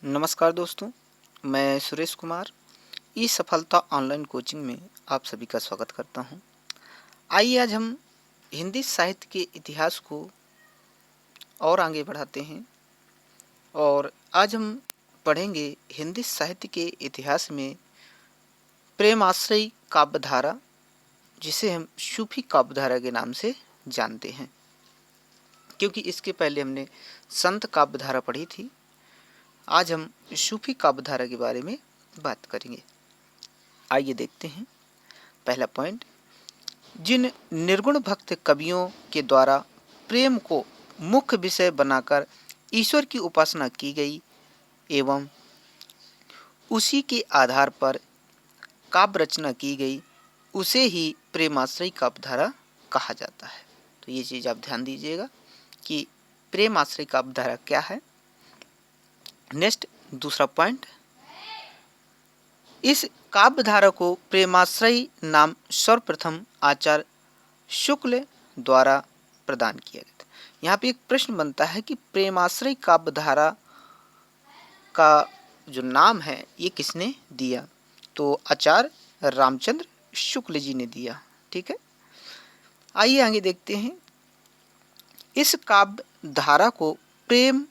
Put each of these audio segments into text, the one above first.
नमस्कार दोस्तों, मैं सुरेश कुमार ई सफलता ऑनलाइन कोचिंग में आप सभी का स्वागत करता हूं। आइए आज हम हिंदी साहित्य के इतिहास को और आगे बढ़ाते हैं और आज हम पढ़ेंगे हिंदी साहित्य के इतिहास में प्रेमाश्रयी काव्यधारा, जिसे हम सूफी काव्यधारा के नाम से जानते हैं, क्योंकि इसके पहले हमने संत काव्यधारा पढ़ी थी। आज हम सूफी काव्यधारा के बारे में बात करेंगे। आइए देखते हैं। पहला पॉइंट, जिन निर्गुण भक्त कवियों के द्वारा प्रेम को मुख्य विषय बनाकर ईश्वर की उपासना की गई एवं उसी के आधार पर काव्य रचना की गई, उसे ही प्रेमाश्रयी काव्यधारा कहा जाता है। तो ये चीज़ आप ध्यान दीजिएगा कि प्रेमाश्रयी काव्यधारा क्या है। नेक्स्ट, दूसरा पॉइंट, इस काव्यधारा को प्रेमाश्रयी नाम सर्वप्रथम आचार्य शुक्ल द्वारा प्रदान किया गया था। यहाँ पे एक प्रश्न बनता है कि प्रेमाश्रयी काव्यधारा का जो नाम है ये किसने दिया? तो आचार्य रामचंद्र शुक्ल जी ने दिया। ठीक है, आइए आगे देखते हैं। इस काव्य धारा को प्रेम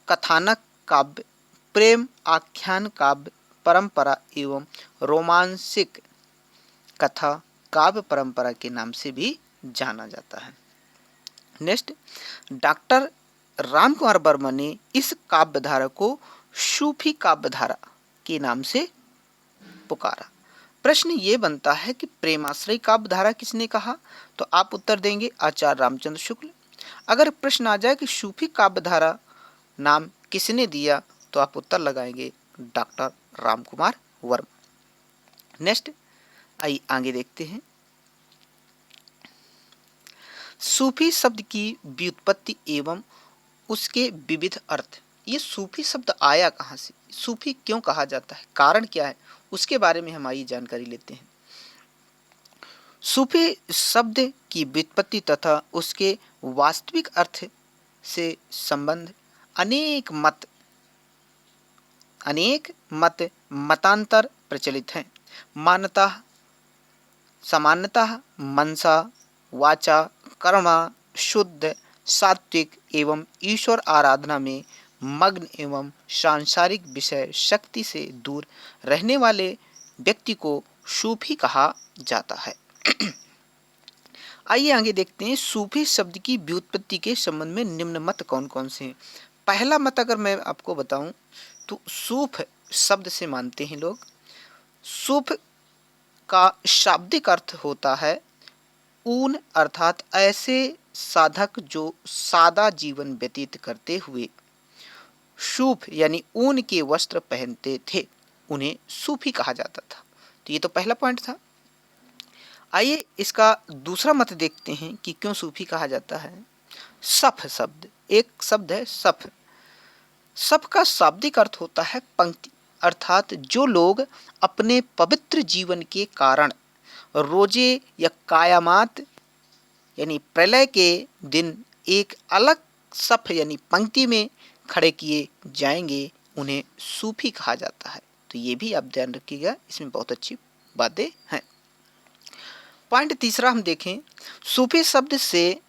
कथानक काव्य, प्रेम आख्यान काव्य परंपरा एवं रोमांसिक कथा काव्य परंपरा के नाम से भी जाना जाता है। नेक्स्ट, डॉक्टर रामकुमार वर्मा ने इस काव्यधारा को सूफी काव्यधारा के नाम से पुकारा। प्रश्न ये बनता है कि प्रेमाश्रयी काव्यधारा किसने कहा? तो आप उत्तर देंगे आचार्य रामचंद्र शुक्ल। अगर प्रश्न आ जाए कि सूफी काव्यधारा नाम किसने दिया, तो आप उत्तर लगाएंगे डॉक्टर रामकुमार वर्मा। नेक्स्ट, आइए आगे देखते हैं। सूफी शब्द की व्युत्पत्ति एवं उसके विविध अर्थ। ये सूफी शब्द आया कहाँ से, सूफी क्यों कहा जाता है, कारण क्या है, उसके बारे में हम आइए जानकारी लेते हैं। सूफी शब्द की व्युत्पत्ति तथा उसके वास्तविक अर्थ से संबंध अनेक मतांतर प्रचलित हैं। सामान्यतः मनसा वाचा कर्मा शुद्ध सात्विक एवं ईश्वर आराधना में मग्न एवं सांसारिक विषय शक्ति से दूर रहने वाले व्यक्ति को सूफी कहा जाता है। आइए आगे देखते हैं। सूफी शब्द की व्युत्पत्ति के संबंध में निम्न मत कौन कौन से हैं। पहला मत अगर मैं आपको बताऊं तो सूफ शब्द से मानते हैं लोग। सूफ का शाब्दिक अर्थ होता है ऊन, अर्थात ऐसे साधक जो सादा जीवन व्यतीत करते हुए सूफ यानी ऊन के वस्त्र पहनते थे, उन्हें सूफी कहा जाता था। तो ये तो पहला पॉइंट था। आइए इसका दूसरा मत देखते हैं कि क्यों सूफी कहा जाता है। सफ शब्द, एक शब्द है सफ। सफ का शाब्दिक अर्थ होता है पंक्ति, अर्थात जो लोग अपने पवित्र जीवन के कारण रोजे या कायामात यानी प्रलय के दिन एक अलग सफ यानी पंक्ति में खड़े किए जाएंगे, उन्हें सूफी कहा जाता है। तो ये भी आप ध्यान रखिएगा, इसमें बहुत अच्छी बातें हैं। पॉइंट तीसरा हम देखें। सूफी शब्द से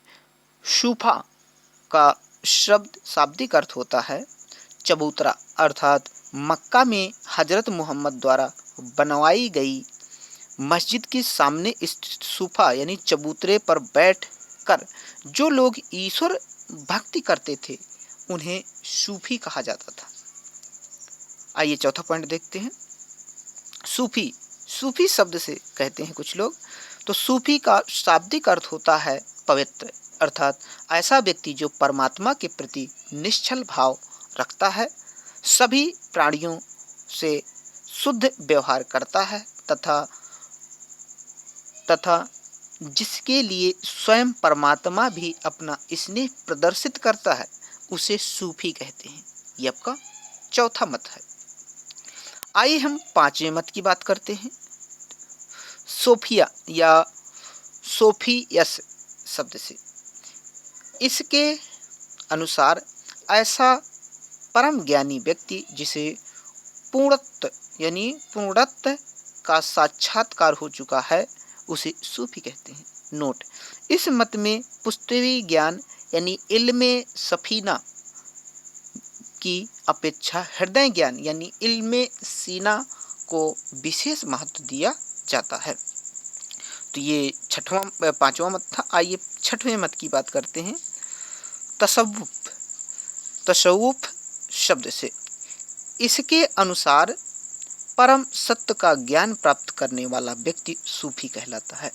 सूफा का शब्द शाब्दिक अर्थ होता है चबूतरा, अर्थात मक्का में हजरत मोहम्मद द्वारा बनवाई गई मस्जिद के सामने स्थित सूफा यानी चबूतरे पर बैठ कर जो लोग ईश्वर भक्ति करते थे, उन्हें सूफी कहा जाता था। आइए चौथा पॉइंट देखते हैं। सूफी शब्द से कहते हैं कुछ लोग, तो सूफी का शाब्दिक अर्थ होता है पवित्र, अर्थात ऐसा व्यक्ति जो परमात्मा के प्रति निश्चल भाव रखता है, सभी प्राणियों से शुद्ध व्यवहार करता है तथा जिसके लिए स्वयं परमात्मा भी अपना स्नेह प्रदर्शित करता है, उसे सूफी कहते हैं। ये आपका चौथा मत है। आइए हम पांचवें मत की बात करते हैं। सोफिया या सोफियस शब्द से, इसके अनुसार ऐसा परम ज्ञानी व्यक्ति जिसे पूर्णत्व यानी पूर्णत्व का साक्षात्कार हो चुका है उसे सूफी कहते हैं। नोट, इस मत में पुस्तवी ज्ञान यानी इल्मे सफीना की अपेक्षा हृदय ज्ञान यानी इल्मे सीना को विशेष महत्व दिया जाता है। तो ये पांचवा मत था। आइए छठवें मत की बात करते हैं। तसव्वुफ, तसव्वुफ शब्द से, इसके अनुसार परम सत्य का ज्ञान प्राप्त करने वाला व्यक्ति सूफी कहलाता है।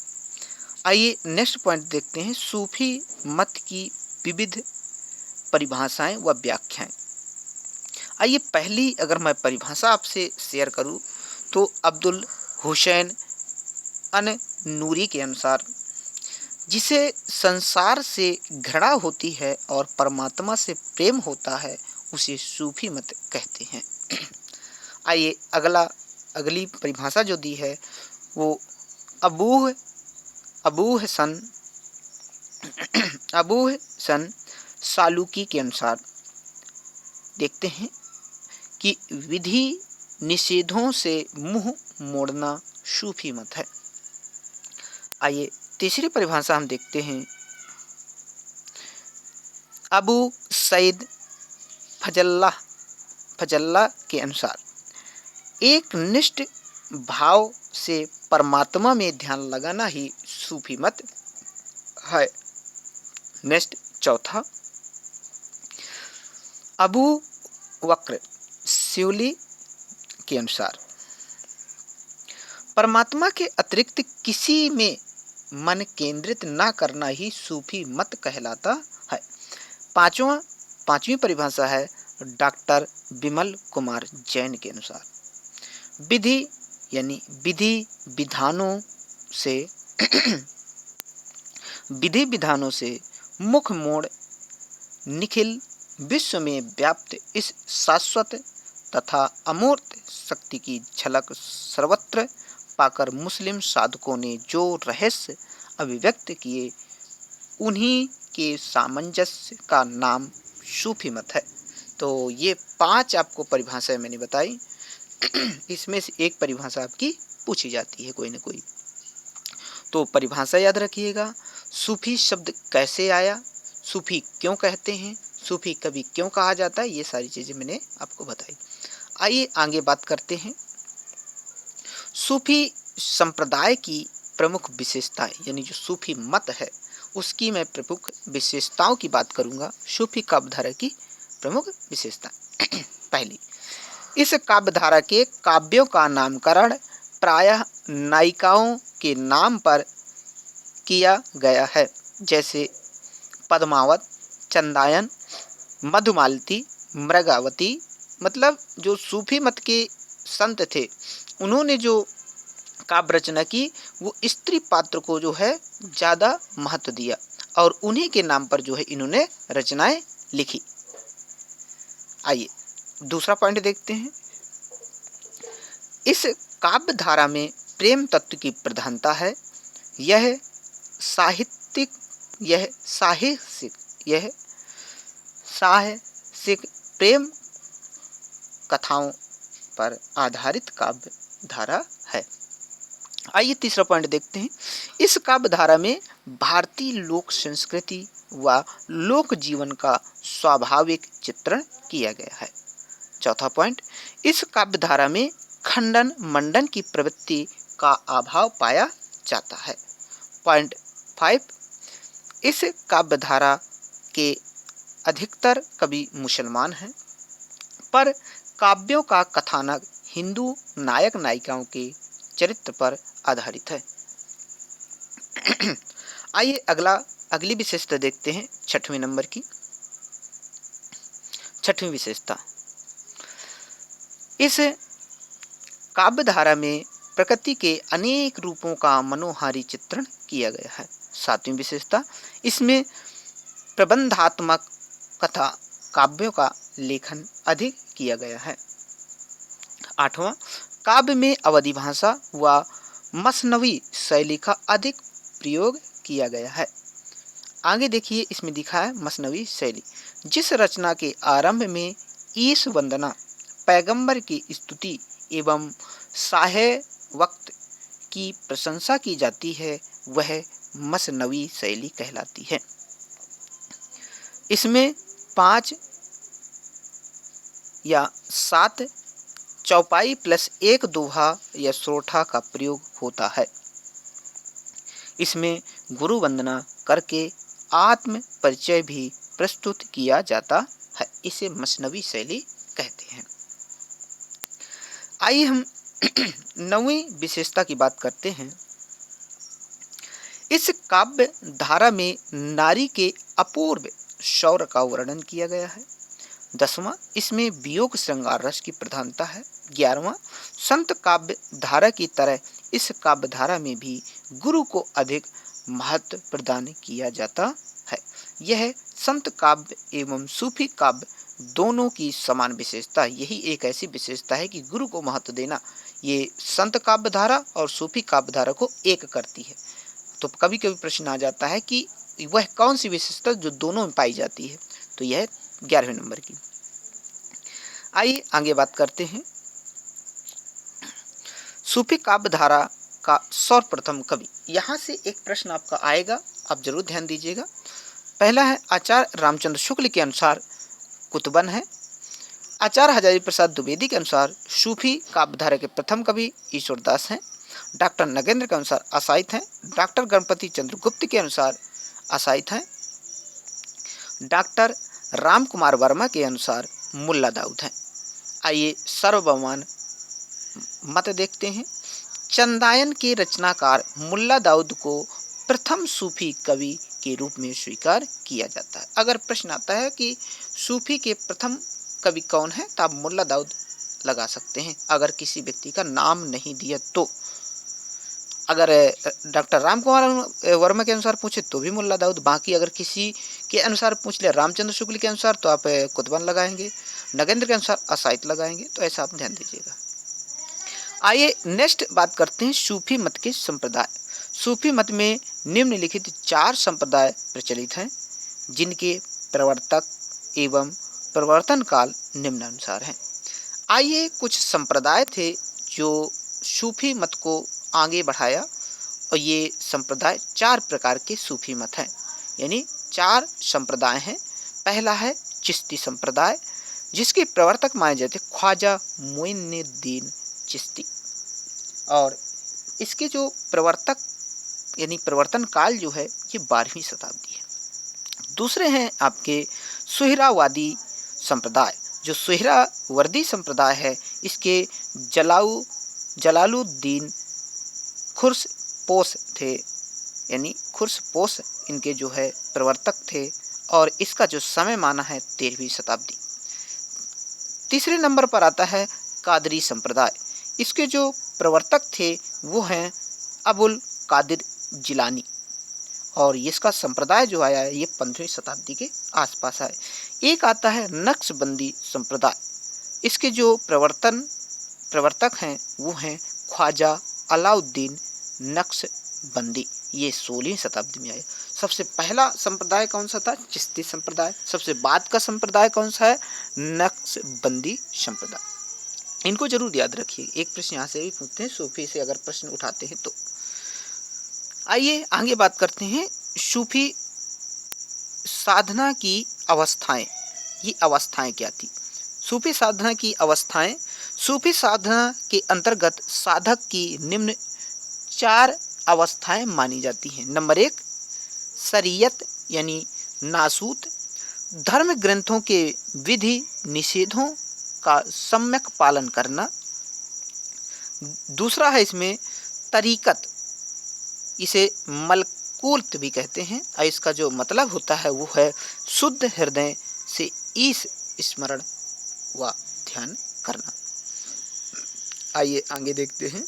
आइए नेक्स्ट पॉइंट देखते हैं, सूफी मत की विविध परिभाषाएं व व्याख्याएं। आइए पहली अगर मैं परिभाषा आपसे शेयर करूं तो अब्दुल हुसैन अन नूरी के अनुसार, जिसे संसार से घृणा होती है और परमात्मा से प्रेम होता है उसे सूफी मत कहते हैं। आइए अगली परिभाषा जो दी है वो अबूह सन सालूकी के अनुसार देखते हैं कि विधि निषेधों से मुंह मोड़ना सूफी मत है। आइए तीसरी परिभाषा हम देखते हैं। अबू सईद फजल्ला के अनुसार एक निष्ठ भाव से परमात्मा में ध्यान लगाना ही सूफी मत है। नेक्स्ट चौथा, अबू वक्र सिउली के अनुसार परमात्मा के अतिरिक्त किसी में मन केंद्रित ना करना ही सूफी मत कहलाता है। पांचवी परिभाषा है डॉक्टर विमल कुमार जैन के अनुसार, विधि यानी विधि विधानों से मुख मोड़ निखिल विश्व में व्याप्त इस शाश्वत तथा अमूर्त शक्ति की झलक सर्वत्र पाकर मुस्लिम साधकों ने जो रहस्य अभिव्यक्त किए उन्हीं के सामंजस्य का नाम सूफी मत है। तो ये 5 आपको परिभाषाएं मैंने बताई। इसमें से एक परिभाषा आपकी पूछी जाती है कोई न कोई, तो परिभाषा याद रखिएगा। सूफी शब्द कैसे आया, सूफी क्यों कहते हैं, सूफी कभी क्यों कहा जाता है, ये सारी चीजें मैंने आपको बताई। आइए आगे बात करते हैं। सूफी संप्रदाय की प्रमुख विशेषताएं यानी जो सूफी मत है उसकी मैं प्रमुख विशेषताओं की बात करूंगा। सूफी काव्यधारा की प्रमुख विशेषताएं। पहली, इस काव्यधारा के काव्यों का नामकरण प्रायः नायिकाओं के नाम पर किया गया है, जैसे पद्मावत, चंदायन, मधुमालती, मृगावती। मतलब जो सूफी मत के संत थे उन्होंने जो काव्य रचना की वो स्त्री पात्र को जो है ज्यादा महत्व दिया और उन्हीं के नाम पर जो है इन्होंने रचनाएं लिखी। आइए दूसरा पॉइंट देखते हैं। इस काव्य धारा में प्रेम तत्व की प्रधानता है। यह साहसिक प्रेम कथाओं पर आधारित काव्य धारा है। आइए तीसरा पॉइंट देखते हैं। इस काव्य धारा में भारतीय लोक संस्कृति व लोक जीवन का स्वाभाविक चित्रण किया गया है। चौथा पॉइंट, इस काव्य धारा में खंडन मंडन की प्रवृत्ति का अभाव पाया जाता है। पॉइंट 5, इस काव्य धारा के अधिकतर कवि मुसलमान हैं, पर काव्यों का कथानक हिंदू नायक नायिकाओं के चरित्र पर आधारित है। आइए अगली विशेषता देखते हैं। 6वें नंबर की 6वीं विशेषता, इस काव्य धारा में प्रकृति के अनेक रूपों का मनोहारी चित्रण किया गया है। 7वीं विशेषता, इसमें प्रबंधात्मक कथा काव्यों का लेखन अधिक किया गया है। 8वां, काव्य में अवधी भाषा व मसनवी शैली का अधिक प्रयोग किया गया है। आगे देखिए, इसमें दिखा है मसनवी शैली, जिस रचना के आरंभ में ईश वंदना, पैगंबर की स्तुति एवं साहे वक्त की प्रशंसा की जाती है, वह मसनवी शैली कहलाती है। इसमें 5 या 7 चौपाई प्लस 1 दोहा या सोरठा का प्रयोग होता है। इसमें गुरु वंदना करके आत्म परिचय भी प्रस्तुत किया जाता है। इसे मसनवी शैली कहते हैं। आइए हम 9वीं विशेषता की बात करते हैं। इस काव्य धारा में नारी के अपूर्व शौर्य का वर्णन किया गया है। 10वां, इसमें वियोग श्रृंगार रस की प्रधानता है। 11वां, संत काव्य धारा की तरह इस काव्य धारा में भी गुरु को अधिक महत्व प्रदान किया जाता है। यह संत काव्य एवं सूफी काव्य दोनों की समान विशेषता, यही एक ऐसी विशेषता है कि गुरु को महत्व देना ये संत काव्य धारा और सूफी काव्य धारा को एक करती है। तो कभी कभी प्रश्न आ जाता है कि वह कौन सी विशेषता जो दोनों में पाई जाती है, तो यह 11वें नंबर की। आइए आगे बात करते हैं। सूफी काव्य धारा का सर्वप्रथम कवि। यहाँ से एक प्रश्न आपका आएगा, आप जरूर ध्यान दीजिएगा। पहला है आचार्य रामचंद्र शुक्ल के अनुसार कुतुबन है। आचार्य हजारी प्रसाद द्विवेदी के अनुसार सूफी काव्य धारा के प्रथम कवि ईश्वरदास हैं। डॉक्टर नगेंद्र के अनुसार असाइथ हैं। डॉक्टर गणपति चंद्र गुप्त के अनुसार असाइथ हैं। डॉक्टर राम कुमार वर्मा के अनुसार मुल्ला दाऊद हैं। आइए सर्वभौमान मत देखते हैं। चंदायन के रचनाकार मुल्ला दाऊद को प्रथम सूफी कवि के रूप में स्वीकार किया जाता है। अगर प्रश्न आता है कि सूफी के प्रथम कवि कौन है, तो आप मुल्ला दाऊद लगा सकते हैं। अगर किसी व्यक्ति का नाम नहीं दिया तो, अगर डॉक्टर राम कुमार वर्मा के अनुसार पूछे तो भी मुल्ला दाऊद, बाकी अगर किसी के अनुसार पूछ ले, रामचंद्र शुक्ल के अनुसार, तो आप कुतुबन लगाएंगे, नगेंद्र के अनुसार असाइत लगाएंगे। तो ऐसा आप ध्यान दीजिएगा। आइए नेक्स्ट बात करते हैं सूफी मत के संप्रदाय। सूफी मत में निम्नलिखित 4 संप्रदाय प्रचलित हैं, जिनके प्रवर्तक एवं प्रवर्तन काल निम्नानुसार हैं। आइए कुछ संप्रदाय थे जो सूफी मत को आगे बढ़ाया, और ये संप्रदाय 4 प्रकार के सूफी मत हैं, यानी 4 संप्रदाय हैं। पहला है चिश्ती संप्रदाय, जिसके प्रवर्तक माने जाते ख्वाजा मोइनुद्दीन चिश्ती, और इसके जो प्रवर्तक यानी प्रवर्तन काल जो है ये 12वीं शताब्दी है। दूसरे हैं आपके सुहरावादी संप्रदाय, जो सुहरावर्दी संप्रदाय है, इसके जलालुद्दीन खुर्सपोश थे, यानी खुर्सपोश इनके जो है प्रवर्तक थे, और इसका जो समय माना है 13वीं शताब्दी। तीसरे नंबर पर आता है कादरी संप्रदाय। इसके जो प्रवर्तक थे वो हैं अबुल कादिर जिलानी, और इसका संप्रदाय जो आया है ये 15वीं शताब्दी के आसपास है। एक आता है नक्शबंदी संप्रदाय। इसके जो प्रवर्तक हैं वो हैं ख्वाजा अलाउद्दीन नक्शबंदी, ये 16वीं शताब्दी में आए। सबसे पहला संप्रदाय कौन सा था? चिश्ती संप्रदाय। सबसे बाद का संप्रदाय कौन सा है? नक्शबंदी संप्रदाय। इनको जरूर याद रखिए, एक प्रश्न यहाँ से भी पूछते हैं सूफी से अगर प्रश्न उठाते हैं तो। आइए आगे बात करते हैं सूफी साधना की अवस्थाएं। ये अवस्थाएं क्या थी? सूफी साधना की अवस्थाएं। सूफी साधना के अंतर्गत साधक की निम्न 4 अवस्थाएं मानी जाती हैं। नंबर 1 शरीयत यानी नासूत, धर्म ग्रंथों के विधि निषेधों का सम्यक पालन करना। दूसरा है इसमें तरीकत, इसे मलकूत भी कहते हैं, और इसका जो मतलब होता है वो है शुद्ध हृदय से ईश स्मरण व ध्यान करना। आइए आगे देखते हैं।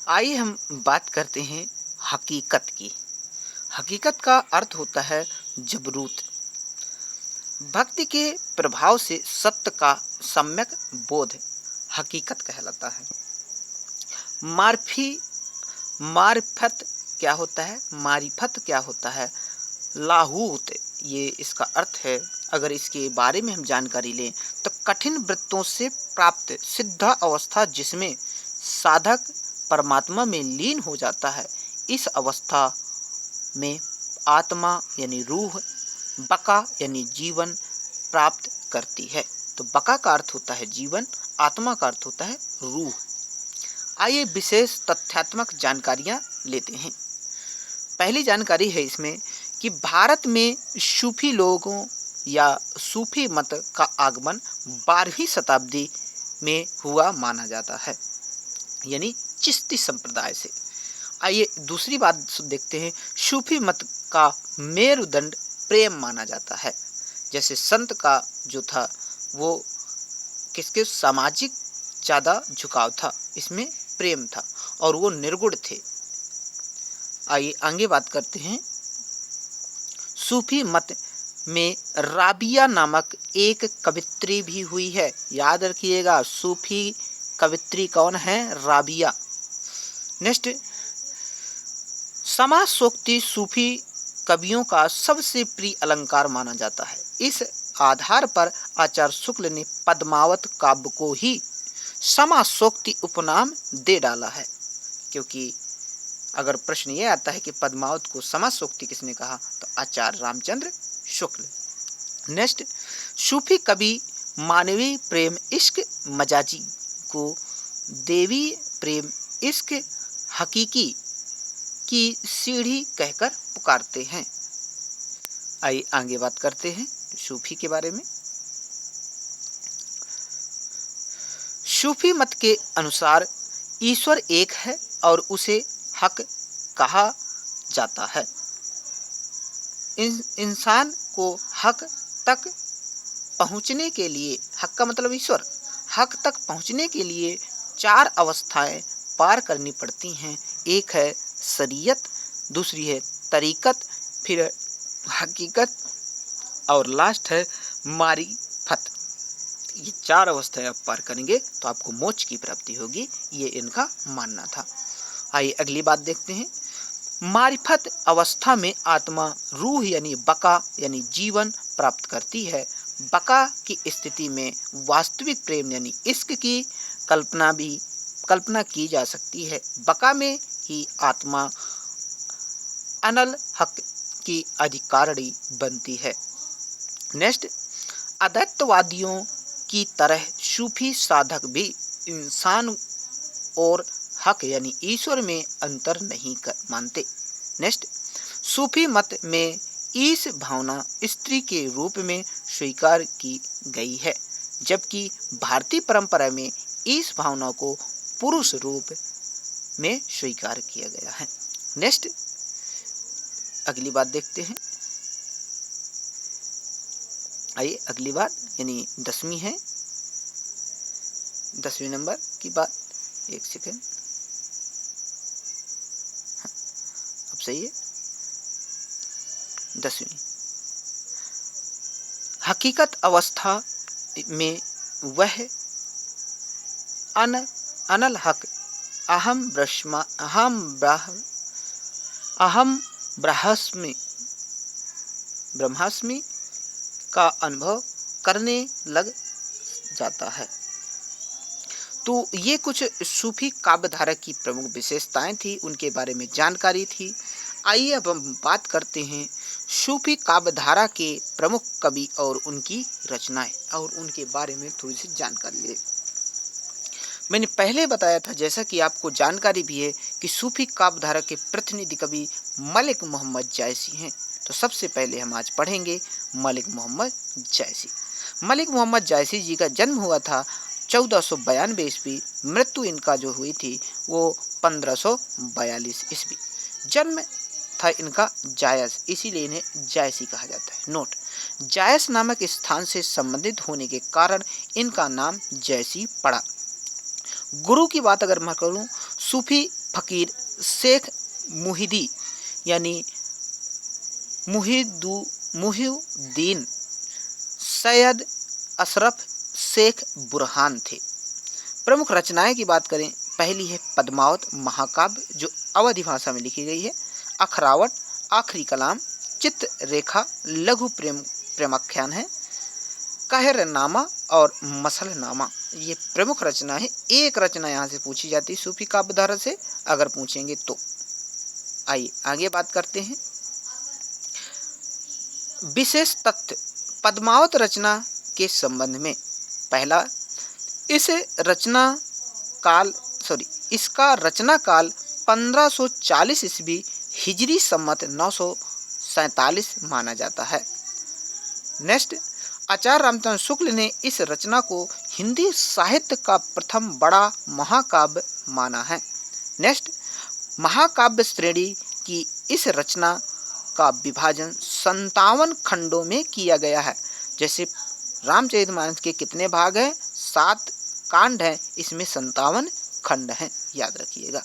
आइए हम बात करते हैं हकीकत की। हकीकत का अर्थ होता है जबरूत। भक्ति के प्रभाव से सत्य का सम्यक बोध हकीकत कहलाता है। मारिफत क्या होता है? लाहूत ये इसका अर्थ है, अगर इसके बारे में हम जानकारी लें तो कठिन वृत्तों से प्राप्त सिद्ध अवस्था जिसमें साधक परमात्मा में लीन हो जाता है, इस अवस्था में आत्मा यानी रूह बका यानी जीवन प्राप्त करती है। तो बका का अर्थ होता है जीवन, आत्मा का अर्थ होता है रूह। आइए विशेष तथ्यात्मक जानकारियां लेते हैं। पहली जानकारी है इसमें कि भारत में सूफी लोगों या सूफी मत का आगमन 12वीं शताब्दी में हुआ माना जाता है, यानी चिश्ती संप्रदाय से। आइए दूसरी बात देखते हैं। सूफी मत का मेरुदंड प्रेम माना जाता है। जैसे संत का जो था वो किसके सामाजिक ज़्यादा झुकाव था, इसमें प्रेम था और वो निर्गुण थे। आइए आगे बात करते हैं। सूफी मत में राबिया नामक एक कवित्री भी हुई है। याद रखिएगा, सूफी कवित्री कौन है? राबिया। नेक्स्ट, समासोक्ति सूफी कवियों का सबसे प्रिय अलंकार माना जाता है। इस आधार पर आचार्य शुक्ल ने पद्मावत काव्य को ही समासोक्ति उपनाम दे डाला है। क्योंकि अगर प्रश्न ये आता है कि पद्मावत को समासोक्ति किसने कहा, तो आचार्य रामचंद्र शुक्ल। नेक्स्ट, सूफी कवि मानवीय प्रेम इश्क मजाजी को देवी प्रेम इश्क हकीकी की सीढ़ी कहकर पुकारते हैं। आइए आगे बात करते हैं सूफी के बारे में। सूफी मत के अनुसार ईश्वर एक है और उसे हक कहा जाता है। इंसान को हक तक पहुंचने के लिए, हक का मतलब ईश्वर, हक तक पहुंचने के लिए 4 अवस्थाएं पार करनी पड़ती हैं। एक है शरीयत, दूसरी है तरीकत, फिर हकीकत और लास्ट है मारिफत। ये 4 अवस्थाएं आप पार करेंगे तो आपको मोक्ष की प्राप्ति होगी, ये इनका मानना था। आइए अगली बात देखते हैं। मारिफत अवस्था में आत्मा रूह यानी बका यानी जीवन प्राप्त करती है। बका की स्थिति में वास्तविक प्रेम यानी इश्क की कल्पना की जा सकती है। बका में ही आत्मा अनल हक की अधिकारिणी बनती है। नेक्स्ट, अद्वैतवादियों की तरह सूफी साधक भी इंसान और हक यानी ईश्वर में अंतर नहीं मानते। नेक्स्ट, सूफी मत में ईश भावना स्त्री के रूप में स्वीकार की गई है, जबकि भारतीय परंपरा में ईश भावना को पुरुष रूप में स्वीकार किया गया है। नेक्स्ट, अगली बात देखते हैं। आइए अगली बात यानी 10वीं है, 10वीं नंबर की बात। एक सेकेंड, अब सही है। 10वीं, हकीकत अवस्था में वह अनल हक अहम ब्रह्मास्मि का अनुभव करने लग जाता है। तो ये कुछ सूफी काव्यधारा की प्रमुख विशेषताएं थी, उनके बारे में जानकारी थी। आइए अब हम बात करते हैं सूफी काव्यधारा के प्रमुख कवि और उनकी रचनाएं और उनके बारे में थोड़ी सी जानकारी ले। मैंने पहले बताया था, जैसा कि आपको जानकारी भी है, कि सूफी काव्यधारा के प्रतिनिधि कवि मलिक मोहम्मद जायसी हैं। तो सबसे पहले हम आज पढ़ेंगे मलिक मोहम्मद जायसी। मलिक मोहम्मद जायसी जी का जन्म हुआ था 1492 ईस्वी। मृत्यु इनका जो हुई थी वो 1542 ईस्वी। जन्म था इनका जायस, इसीलिए इन्हें जायसी कहा जाता है। नोट, जायस नामक स्थान से संबंधित होने के कारण इनका नाम जायसी पड़ा। गुरु की बात अगर मैं करूं, सूफी फकीर शेख मुहिदी यानी मुहिउद्दीन सैयद अशरफ शेख बुरहान थे। प्रमुख रचनाएं की बात करें, पहली है पद्मावत महाकाव्य जो अवधी भाषा में लिखी गई है। अखरावट, आखिरी कलाम, चित्ररेखा लघु प्रेमाख्यान है। कहरनामा और मसलनामा ये प्रमुख रचना है। एक रचना यहाँ से पूछी जाती है सूफी काव्य धारा से, अगर पूछेंगे तो। आइए आगे बात करते हैं। विशेष तथ्य पद्मावत रचना के संबंध में। पहला, इसका रचना काल 1540 ईस्वी हिजरी सम्मत 947 माना जाता है। नेक्स्ट, आचार्य रामचंद्र शुक्ल ने इस रचना को हिंदी साहित्य का प्रथम बड़ा महाकाव्य माना है। नेक्स्ट, महाकाव्य श्रेणी की इस रचना का विभाजन 57 खंडों में किया गया है। जैसे रामचरितमानस के कितने भाग हैं? 7 कांड हैं, इसमें 57 खंड हैं, याद रखिएगा।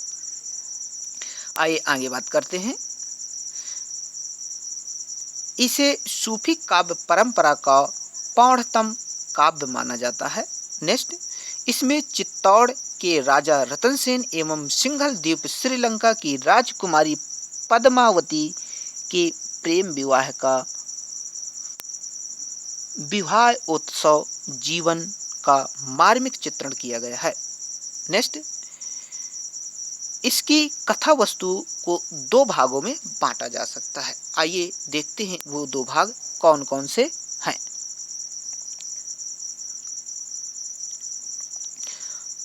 आइए आगे बात करते हैं। इसे सूफी काव्य परंपरा का पौढ़तम काव्य माना जाता है। नेक्स्ट, इसमें चित्तौड़ के राजा रतन सेन एवं सिंघल द्वीप श्रीलंका की राजकुमारी पद्मावती के प्रेम विवाह का विवाह उत्सव जीवन का मार्मिक चित्रण किया गया है। नेक्स्ट, इसकी कथा वस्तु को 2 भागों में बांटा जा सकता है। आइए देखते हैं वो 2 भाग कौन कौन से हैं।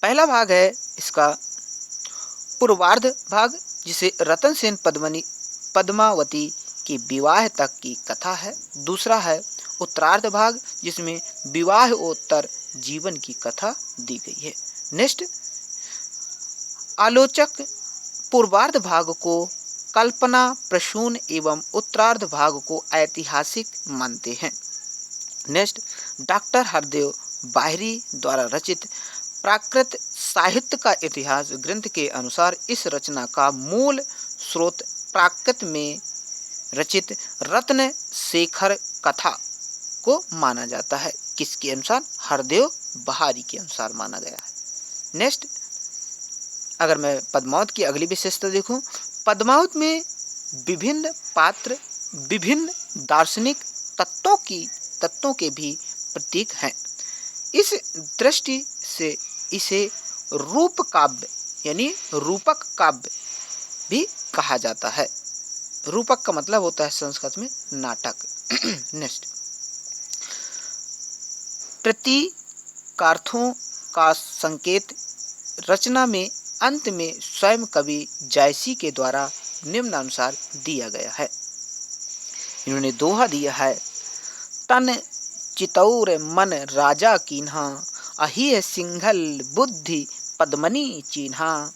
पहला भाग है इसका पूर्वार्ध भाग, जिसे रतन सेन पद्मावती की विवाह तक की कथा है। दूसरा है उत्तरार्ध भाग, जिसमें विवाहोत्तर जीवन की कथा दी गई है। नेक्स्ट, आलोचक पूर्वार्ध भाग को कल्पना प्रसून एवं उत्तरार्ध भाग को ऐतिहासिक मानते हैं। नेक्स्ट, डॉक्टर हरदेव बाहरी द्वारा रचित प्राकृत साहित्य का इतिहास ग्रंथ के अनुसार इस रचना का मूल स्रोत प्राकृत में रचित रत्न शेखर कथा को माना जाता है। किसके अनुसार? हरदेव बहारी के अनुसार माना गया है। नेक्स्ट, अगर मैं पद्मावत की अगली विशेषता देखूं, पद्मावत में विभिन्न पात्र विभिन्न दार्शनिक तत्वों के भी प्रतीक हैं। इस दृष्टि से इसे रूप काव्य यानी रूपक काव्य भी कहा जाता है। रूपक का मतलब होता है संस्कृत में नाटक। नेक्स्ट, प्रतीकार्थों का संकेत रचना में अंत में स्वयं कवि जायसी के द्वारा निम्नानुसार दिया गया है। इन्होंने दोहा दिया है, तन चितौर मन राजा कीन्हा, अहि सिंघल बुद्धि पद्मनी चिन्हा,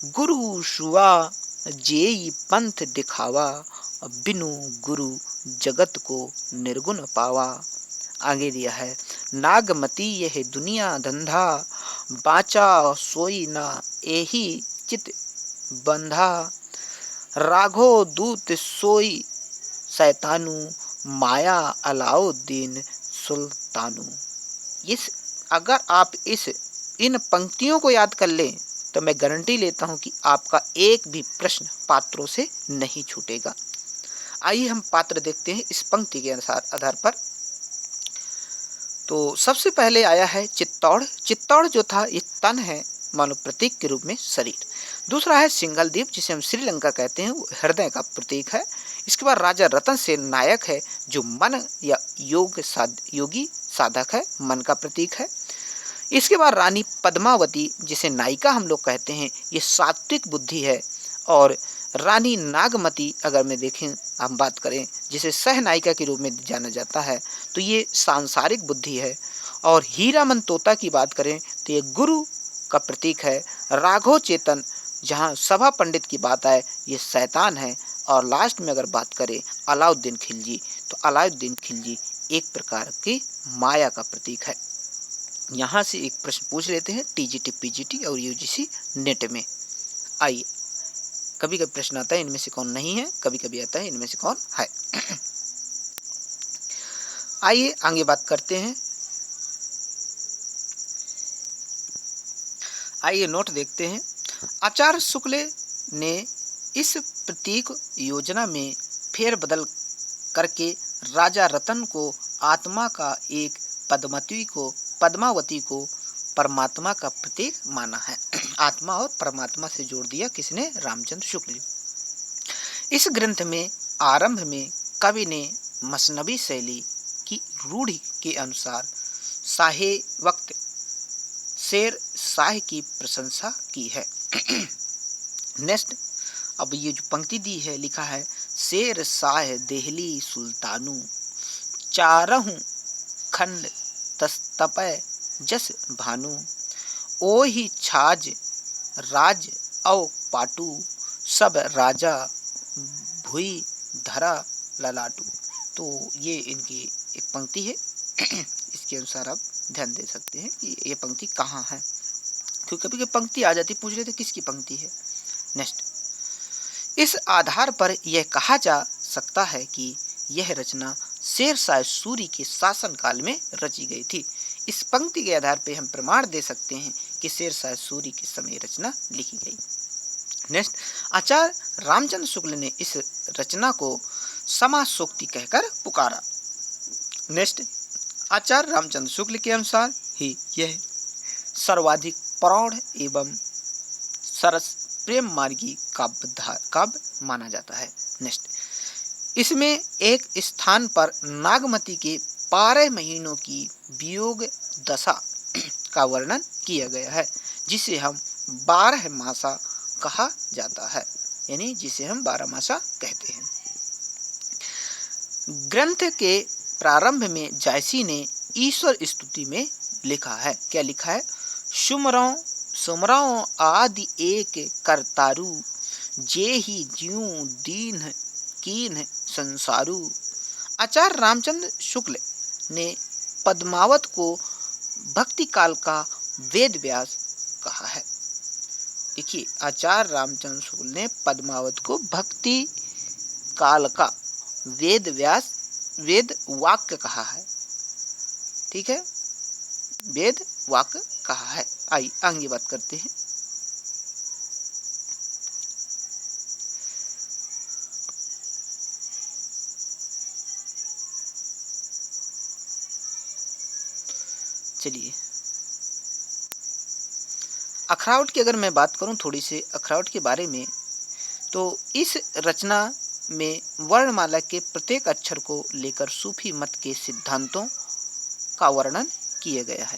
गुरु सुवा जेई पंथ दिखावा, बिनु गुरु जगत को निर्गुण पावा। आगे दिया है, नागमती यह दुनिया धंधा, बाचा सोई ना एही चित बंधा, राघो दूत सोई शैतानु, माया अलाउद्दीन सुल्तानु। अगर आप इन पंक्तियों को याद कर लें तो मैं गारंटी लेता हूं कि आपका एक भी प्रश्न पात्रों से नहीं छूटेगा। आइए हम पात्र देखते हैं इस पंक्ति के आधार पर। तो सबसे पहले आया है चित्तौड़। चित्तौड़ जो था ये तन है, मानो प्रतीक के रूप में शरीर। दूसरा है सिंघल द्वीप, जिसे हम श्रीलंका कहते हैं, वो हृदय का प्रतीक है। इसके बाद राजा रतन सेन नायक है, जो मन या योगी साधक है, मन का प्रतीक है। इसके बाद रानी पद्मावती, जिसे नायिका हम लोग कहते हैं, ये सात्विक बुद्धि है। और रानी नागमती अगर मैं देखें हम बात करें, जिसे सह नायिका के रूप में जाना जाता है, तो ये सांसारिक बुद्धि है। और हीरामन तोता की बात करें तो ये गुरु का प्रतीक है। राघव चेतन, जहाँ सभा पंडित की बात आए, ये शैतान है। और लास्ट में अगर बात करें अलाउद्दीन खिलजी, तो अलाउद्दीन खिलजी एक प्रकार की माया का प्रतीक है। यहाँ से एक प्रश्न पूछ लेते हैं टीजीटी, पीजीटी और यूजीसी नेट में। आइए, कभी कभी प्रश्न आता है इनमें से कौन नहीं है, कभी कभी आता है इनमें से कौन है। आइए आगे बात करते हैं। आइए नोट देखते हैं। आचार्य शुक्ल ने इस प्रतीक योजना में फेरबदल करके राजा रतन को आत्मा का एक पद्मावती को परमात्मा का प्रतीक माना है। आत्मा और परमात्मा से जोड़ दिया किसने? रामचंद्र शुक्ल। इस ग्रंथ में आरंभ में कवि ने मसनवी शैली की रूढ़ि के अनुसार शाहे वक्त शेर शाह की प्रशंसा की है। नेक्स्ट, अब ये जो पंक्ति दी है, लिखा है शेर शाह देहली सुल्तानू चारहु खंड तस्तपय जस भानु ओहि छाज राज औ पाटू सब राजा भुई धरा ललाटू। तो ये इनकी एक पंक्ति है। इसके अनुसार आप ध्यान दे सकते हैं कि ये पंक्ति कहाँ है, क्योंकि कभी पंक्ति आ जाती, पूछ लेते किसकी पंक्ति है। नेक्स्ट, इस आधार पर यह कहा जा सकता है कि यह रचना शेर शाह सूरी के शासन काल में रची गई थी। इस पंक्ति के आधार पर हम प्रमाण दे सकते हैं कि शेर शाह सूरी के समय रचना लिखी गई। नेक्स्ट, आचार्य रामचंद्र शुक्ल ने इस रचना को समासोक्ति कहकर पुकारा। नेक्स्ट, आचार्य रामचंद्र शुक्ल के अनुसार ही यह सर्वाधिक प्रौढ़ एवं सरस प्रेम मार्गी काव्य माना जाता है। नेक्स्ट, इसमें एक स्थान पर नागमती के 12 महीनों की वियोग दशा का वर्णन किया गया है, जिसे हम 12 मासा कहा जाता है, यानी जिसे हम 12 मासा कहते हैं। ग्रंथ के प्रारंभ में जायसी ने ईश्वर स्तुति में लिखा है, क्या लिखा है? सुमराओ आदि एक करतारू जे ही ज्यों दीन कीन संसारू। आचार्य रामचंद्र शुक्ल ने पद्मावत को भक्ति काल का वेद व्यास कहा है। देखिए, आचार्य रामचंद्र शुक्ल ने पद्मावत को भक्ति काल का वेद वाक्य कहा है। ठीक है, वेद वाक्य कहा है। आइए आगे बात करते हैं। चलिए, अखरावट की अगर मैं बात करूं थोड़ी सी अखरावट के बारे में, तो इस रचना में वर्णमाला के प्रत्येक अक्षर को लेकर सूफी मत के सिद्धांतों का वर्णन किया गया है।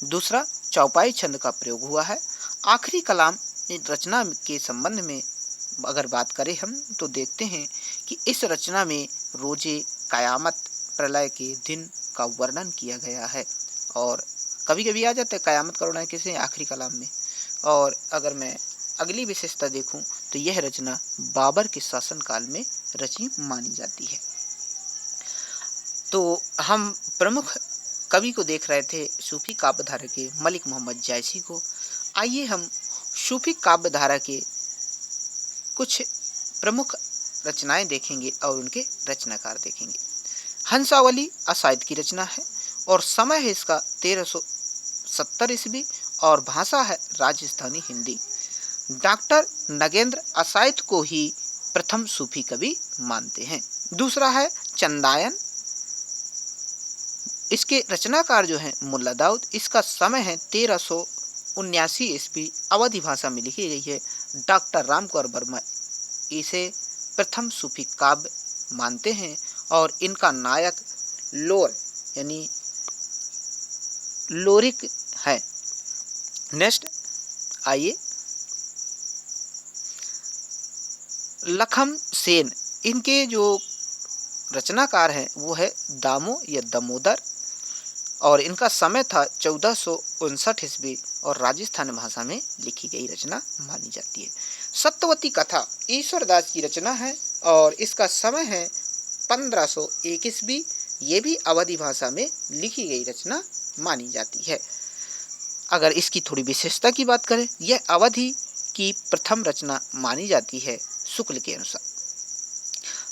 दूसरा, चौपाई छंद का प्रयोग हुआ है। आखिरी कलाम रचना के संबंध में अगर बात करें हम, तो देखते हैं कि इस रचना में रोजे कयामत प्रलय के दिन का वर्णन किया गया है, और कभी कभी आ जाता है कयामत का वर्णन किसी आखिरी कलाम में। और अगर मैं अगली विशेषता देखूं, तो यह रचना बाबर के शासनकाल में रची मानी जाती है। तो हम प्रमुख कवि को देख रहे थे, सूफी काव्यधारा के मलिक मोहम्मद जायसी को। आइए हम सूफी काव्यधारा के कुछ प्रमुख रचनाएं देखेंगे और उनके रचनाकार देखेंगे। हंसावली असाइद की रचना है और समय है इसका 1370 ईस्वी और भाषा है राजस्थानी हिंदी। डॉक्टर नगेंद्र असाइद को ही प्रथम सूफी कवि मानते हैं। दूसरा है चंदायन, इसके रचनाकार जो है मुल्ला दाऊद। इसका समय है 1379 ईस्वी, अवधी भाषा में लिखी गई है। डॉक्टर रामकुमार वर्मा इसे प्रथम सूफी काव्य मानते हैं और इनका नायक लोर यानी लोरिक है। नेक्स्ट आइए, लखम सेन, इनके जो रचनाकार हैं वो है दामो या दामोदर और इनका समय था 1459 ईस्वी और राजस्थान भाषा में लिखी गई रचना मानी जाती है। सत्यवती कथा ईश्वरदास की रचना है और इसका समय है 1501 ईस्वी, ये भी अवधी भाषा में लिखी गई रचना मानी जाती है। अगर इसकी थोड़ी विशेषता की बात करें, यह अवधि की प्रथम रचना मानी जाती है शुक्ल के अनुसार।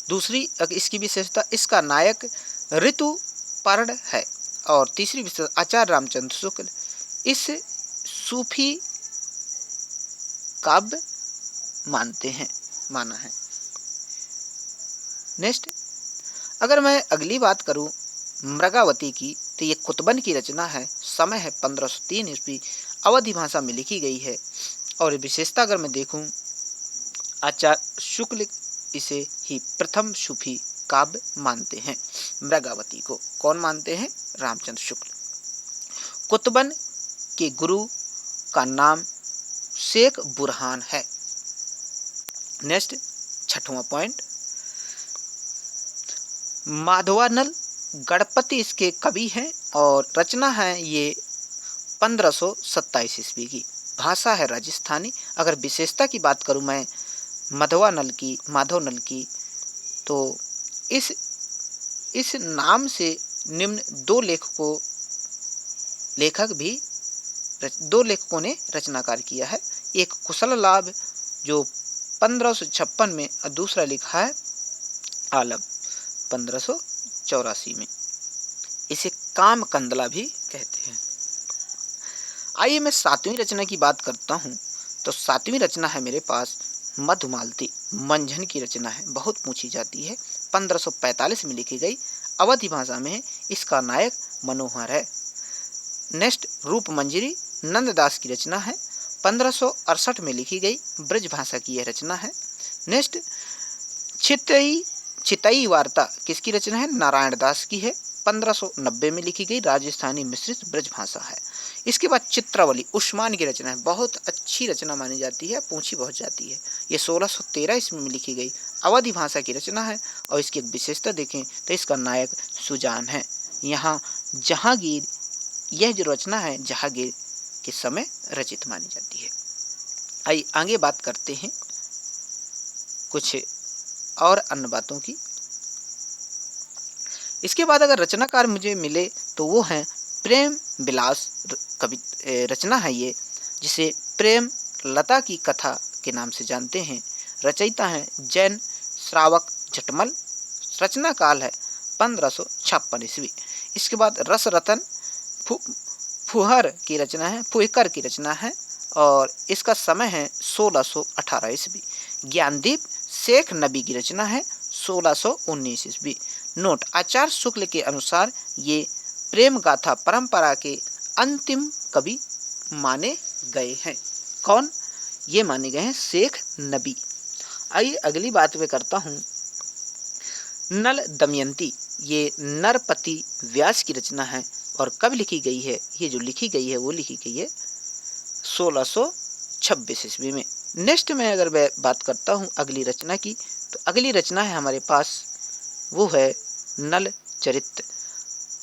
दूसरी इसकी विशेषता, इसका नायक ऋतुपर्ण है। और तीसरी विशेषता, आचार्य रामचंद्र शुक्ल इस सूफी काव्य माना है। नेक्स्ट, अगर मैं अगली बात करूं मृगावती की, तो ये कुतुबन की रचना है। समय है 1503 ईस्वी, अवधी भाषा में लिखी गई है। और विशेषता अगर मैं देखूं, आचार्य शुक्ल इसे ही प्रथम सूफी काव्य मानते हैं। मृगावती को कौन मानते हैं? रामचंद्र शुक्ल। कुतुबन के गुरु का नाम शेख बुरहान है। नेक्स्ट, छठवां पॉइंट, माधवानल गणपति इसके कवि हैं और रचना है ये 1527 ईस्वी की। भाषा है राजस्थानी। अगर विशेषता की बात करूं मैं माधवानल की, तो इस नाम से निम्न दो लेखकों ने रचनाकार किया है। एक कुशल लाभ जो 1556 में, और दूसरा लिखा है आलम 1584 में। इसे काम कंदला भी कहते हैं। आइए मैं सातवीं रचना की बात करता हूं। तो सातवीं रचना है मेरे पास मधुमालती, मंझन की रचना है, बहुत पूछी जाती है। 1545 में लिखी गई, अवधी भाषा में है। इसका नायक मनोहर है। नेक्स्ट, रूप मंजरी नंददास की रचना है, 1568 में लिखी गई, ब्रज भाषा की यह रचना है। नेक्स्ट, चितई वार्ता किसकी रचना है? नारायण दास की है, 1590 में लिखी गई, राजस्थानी मिश्रित ब्रज भाषा है। इसके बाद चित्रावली उस्मान की रचना है, बहुत अच्छी रचना मानी जाती है, पूछी बहुत जाती है। ये 1613 ईस्वी में लिखी गई, अवधी भाषा की रचना है। और इसकी एक विशेषता देखें तो इसका नायक सुजान है। यहाँ जहांगीर, यह जो रचना है जहांगीर के समय रचित मानी जाती है। आइए आगे बात करते हैं कुछ और अन्य बातों की। इसके बाद अगर रचनाकार मुझे मिले तो वो हैं प्रेम विलास कवि रचना है ये, जिसे प्रेम लता की कथा के नाम से जानते हैं। रचयिता हैं जैन श्रावक झटमल। रचना काल है 1556 ईस्वी। इसके बाद रस रतन फुहकर की रचना है और इसका समय है 1618 ईस्वी। ज्ञानदीप शेख नबी की रचना है 1619 ईस्वी। नोट, आचार्य शुक्ल के अनुसार ये प्रेम गाथा परंपरा के अंतिम कवि माने गए हैं। कौन? ये माने गए हैं शेख नबी। आइए अगली बात मैं करता हूँ नल दमयंती। ये नरपति व्यास की रचना है और कब लिखी गई है? ये जो लिखी गई है वो लिखी गई है 1626 ईस्वी में। नेक्स्ट में अगर मैं बात करता हूँ अगली रचना की, तो अगली रचना है हमारे पास वो है नल चरित्र।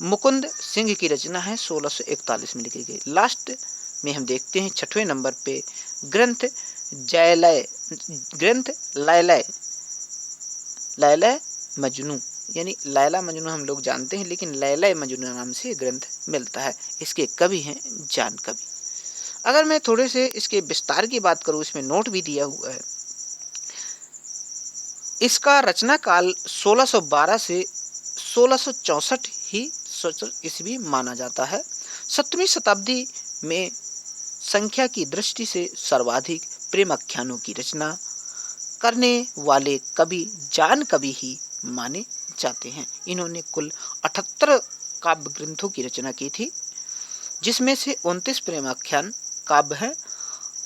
मुकुंद सिंह की रचना है, 1641 में लिखी गई। लास्ट में हम देखते हैं 6वें नंबर पे ग्रंथ लैला मजनू, यानी लैला मजनू हम लोग जानते हैं, लेकिन लैला मजनू नाम से ग्रंथ मिलता है। इसके कवि हैं जान कवि। अगर मैं थोड़े से इसके विस्तार की बात करूं, इसमें नोट भी दिया हुआ है। इसका रचना काल 1612 से 1664 ही ईस्वी माना जाता है। 7वीं शताब्दी में संख्या की दृष्टि से सर्वाधिक प्रेम आख्यानों की रचना करने वाले कवि जान कवि ही माने जाते हैं। इन्होंने कुल 78 काव्य ग्रंथों की रचना की थी, जिसमें से 29 प्रेमाख्यान काव्य हैं।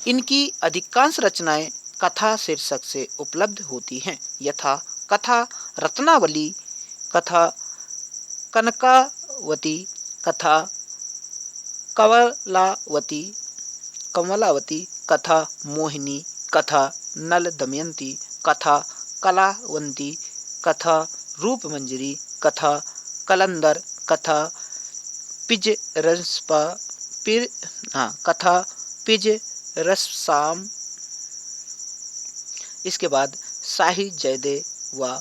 इनकी अधिकांश रचनाएं कथा शीर्षक से उपलब्ध होती हैं, यथा कथा रत्नावली, कथा कनकावती, कथा कमलावती, कथा मोहिनी, कथा नल दमयंती, कथा कलावंती, कथा रूप मंजरी, कथा कलंदर, कथा कथा पिज रससाम। इसके बाद शाही जयदेव व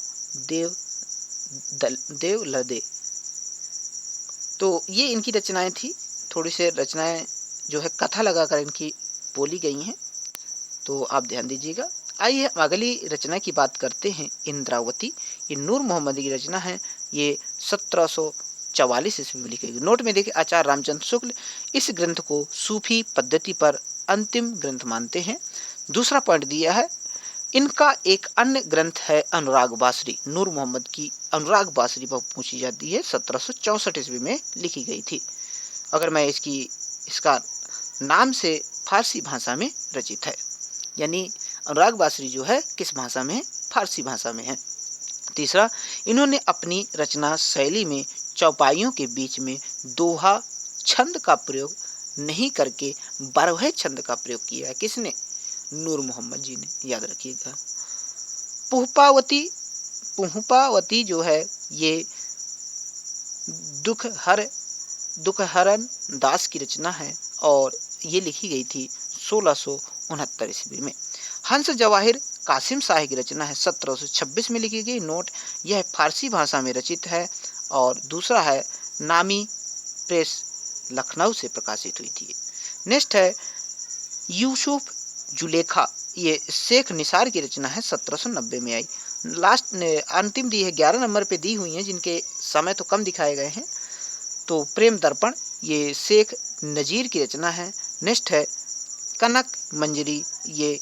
देवलदे। तो ये इनकी रचनाएं थी। थोड़ी से रचनाएं जो है कथा लगाकर इनकी बोली गई हैं, तो आप ध्यान दीजिएगा। आइए हम अगली रचना की बात करते हैं इंद्रावती। ये नूर मोहम्मद की रचना है। ये 1744 ईस्वी में लिखी गई। नोट में देखिए, आचार्य रामचंद्र शुक्ल इस ग्रंथ को सूफी पद्धति पर अंतिम ग्रंथ मानते हैं। दूसरा पॉइंट दिया है, इनका एक अन्य ग्रंथ है अनुराग बासरी। नूर मोहम्मद की अनुराग बासरी पर पूछी जाती है, 1764 ईस्वी में लिखी गई थी। अगर मैं इसका नाम से फारसी भाषा में रचित है, यानी अनुराग बासरी जो है किस भाषा में है, फारसी भाषा में है। तीसरा, इन्होंने अपनी रचना शैली में चौपाइयों के बीच में दोहा छंद का प्रयोग नहीं करके बारहवें छंद का प्रयोग किया है। किसने? नूर मोहम्मद जी ने, याद रखिएगा। पुष्पावती जो है ये दुखहरण दास की रचना है और ये लिखी गई थी 1669 ईस्वी में। हंस जवाहिर कासिम शाह की रचना है, 1726 में लिखी गई। नोट, यह फारसी भाषा में रचित है। और दूसरा है नामी प्रेस, लखनऊ से प्रकाशित हुई थी। नेक्स्ट है यूसुफ जुलेखा, ये शेख निसार की रचना है, 1790 में आई। लास्ट अंतिम दी है, 11 नंबर पे दी हुई हैं, जिनके समय तो कम दिखाए गए हैं। तो प्रेम दर्पण, ये शेख नजीर की रचना है। नेक्स्ट है कनक मंजरी, ये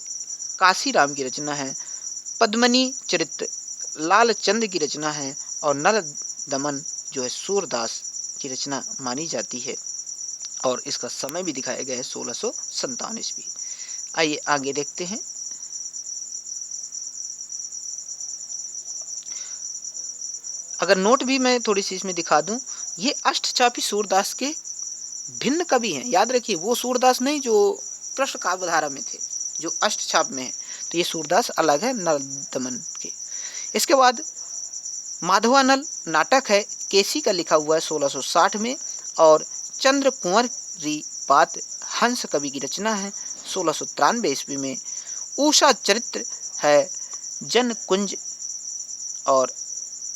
काशीराम की रचना है। पद्मनी चरित्र लालचंद की रचना है। और नल दमन जो है सूरदास की रचना मानी जाती है और इसका समय भी दिखाया गया है 1657 ईस्वी। आइए आगे देखते हैं। अगर नोट भी मैं थोड़ी सी इसमें दिखा दूं, ये अष्टचापी सूरदास के भिन्न कवि हैं। याद रखिए, वो सूरदास नहीं जो कृष्ण काव्यधारा में थे, जो अष्टचाप में है। तो ये सूरदास अलग है नल दमन के। इसके बाद माधवानल नाटक है, केसी का लिखा हुआ है 1660 में। और चंद्र कुंवर बात हंस कवि की रचना है 1693 ईस्वी में। उषा चरित्र है जन कुंज और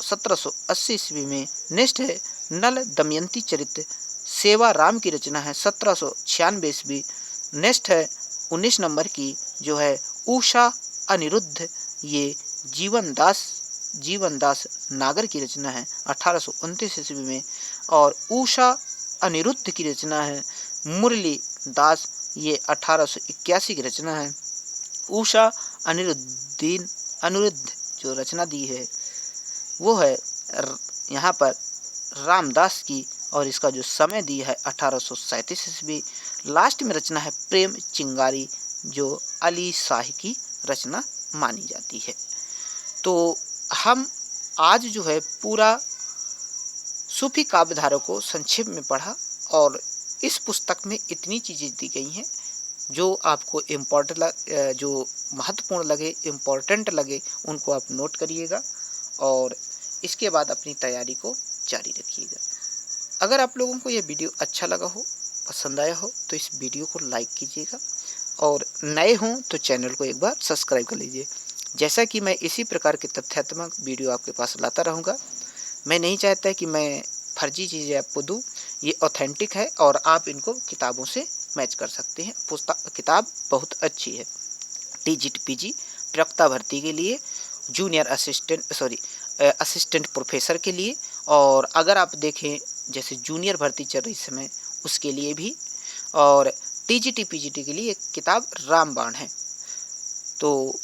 1780 ईस्वी में। नेक्स्ट है नल दमयंती चरित्र सेवा राम की रचना है, 1796 ईस्वी। नेक्स्ट है 19 नंबर की जो है उषा अनिरुद्ध, ये जीवनदास नागर की रचना है, 1829 ईस्वी में। और उषा अनिरुद्ध की रचना है मुरली दास, ये 1881 की रचना है। उषा अनिरुद्ध जो रचना दी है वो है यहाँ पर रामदास की और इसका जो समय दी है 1837 ईस्वी। लास्ट में रचना है प्रेम चिंगारी जो अली शाह की रचना मानी जाती है। तो हम आज जो है पूरा सूफी काव्यधारा को संक्षेप में पढ़ा और इस पुस्तक में इतनी चीज़ें दी गई हैं जो आपको जो महत्वपूर्ण लगे, इम्पोर्टेंट लगे, उनको आप नोट करिएगा और इसके बाद अपनी तैयारी को जारी रखिएगा। अगर आप लोगों को यह वीडियो अच्छा लगा हो, पसंद आया हो, तो इस वीडियो को लाइक कीजिएगा और नए हों तो चैनल को एक बार सब्सक्राइब कर लीजिए। जैसा कि मैं इसी प्रकार के तथ्यात्मक वीडियो आपके पास लाता रहूँगा। मैं नहीं चाहता कि मैं फर्जी चीज़ें आपको दूँ, ये ऑथेंटिक है और आप इनको किताबों से मैच कर सकते हैं। किताब बहुत अच्छी है। TGT-PG प्रवक्ता भर्ती के लिए, जूनियर असिस्टेंट प्रोफेसर के लिए, और अगर आप देखें जैसे जूनियर भर्ती चल रही समय उसके लिए भी, और TGT-PGT के लिए एक किताब रामबाण है। तो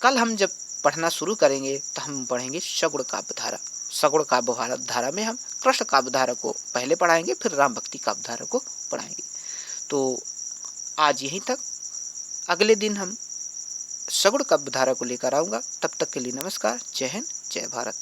कल हम जब पढ़ना शुरू करेंगे तो हम पढ़ेंगे सगुण काव्यधारा। सगुण काव्यधारा में हम कृष्ण काव्यधारा को पहले पढ़ाएंगे, फिर राम भक्ति काव्यधारा को पढ़ाएंगे। तो आज यहीं तक, अगले दिन हम सगुण काव्यधारा को लेकर आऊँगा। तब तक के लिए नमस्कार, जय हिंद, जय भारत।